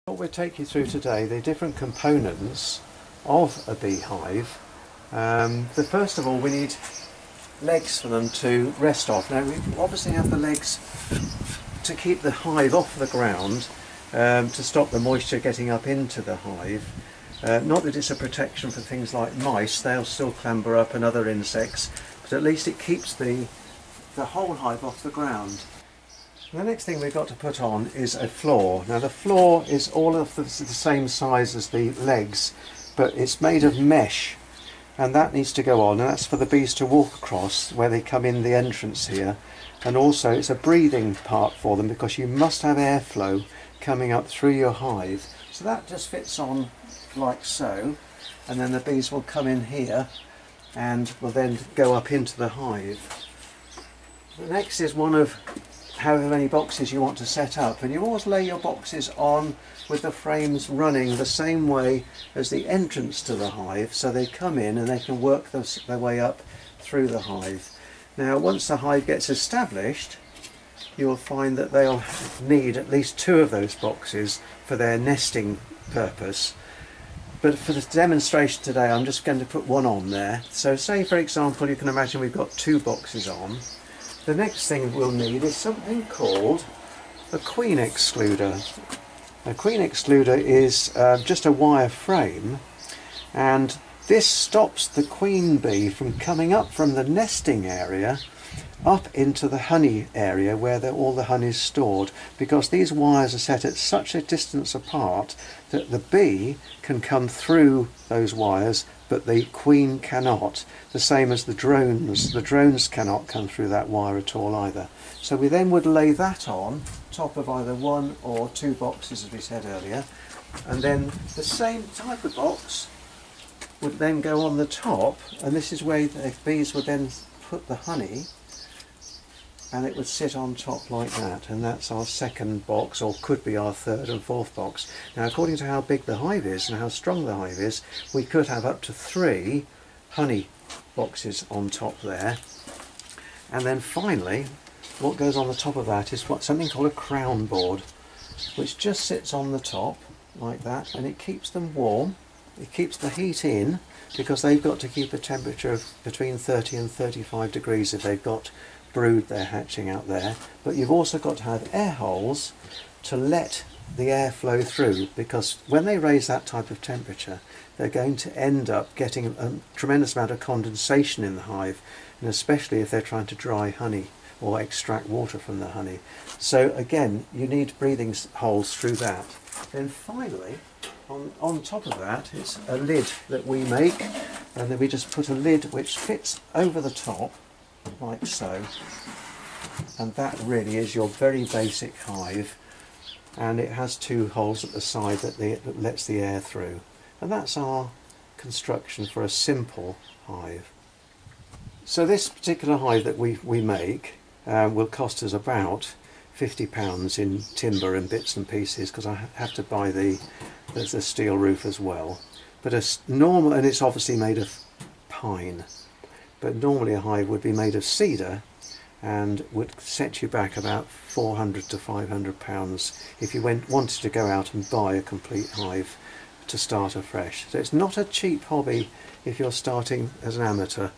What we'll take you through today, the different components of a beehive. First of all, we need legs for them to rest off. Now we obviously have the legs to keep the hive off the ground, to stop the moisture getting up into the hive. Not that it's a protection for things like mice, they'll still clamber up, and other insects, but at least it keeps the whole hive off the ground. The next thing we've got to put on is a floor. Now the floor is all of the same size as the legs, but it's made of mesh, and that needs to go on, and that's for the bees to walk across where they come in the entrance here. And also it's a breathing part for them, because you must have airflow coming up through your hive. So that just fits on like so, and then the bees will come in here and will then go up into the hive. The next is one of however many boxes you want to set up, and you always lay your boxes on with the frames running the same way as the entrance to the hive, so they come in and they can work their way up through the hive. Now once the hive gets established, you'll find that they'll need at least 2 of those boxes for their nesting purpose. But for the demonstration today, I'm just going to put one on there. So say for example, you can imagine we've got 2 boxes on. The next thing we'll need is something called a queen excluder. A queen excluder is just a wire frame, and this stops the queen bee from coming up from the nesting area up into the honey area where all the honey is stored, because these wires are set at such a distance apart that the bee can come through those wires, but the queen cannot. The same as the drones. The drones cannot come through that wire at all either. So we then would lay that on top of either 1 or 2 boxes, as we said earlier, and then the same type of box would then go on the top, and this is where the bees would then put the honey, and it would sit on top like that, and that's our second box, or could be our 3rd and 4th box. Now according to how big the hive is and how strong the hive is, we could have up to 3 honey boxes on top there. And then finally, what goes on the top of that is something called a crown board, which just sits on the top like that, and it keeps them warm. It keeps the heat in, because they've got to keep a temperature of between 30 and 35 degrees if they've got brood they're hatching out there. But you've also got to have air holes to let the air flow through, because when they raise that type of temperature, they're going to end up getting a tremendous amount of condensation in the hive, and especially if they're trying to dry honey or extract water from the honey. So again, you need breathing holes through that. Then finally, on top of that, it's a lid that we make, and then we just put a lid which fits over the top like so, and that really is your very basic hive, and it has 2 holes at the side that lets the air through. And that's our construction for a simple hive. So this particular hive that we make will cost us about £50 in timber and bits and pieces, because I have to buy the steel roof as well. But and it's obviously made of pine, but normally a hive would be made of cedar and would set you back about £400 to £500 if you wanted to go out and buy a complete hive to start afresh. So it's not a cheap hobby if you're starting as an amateur.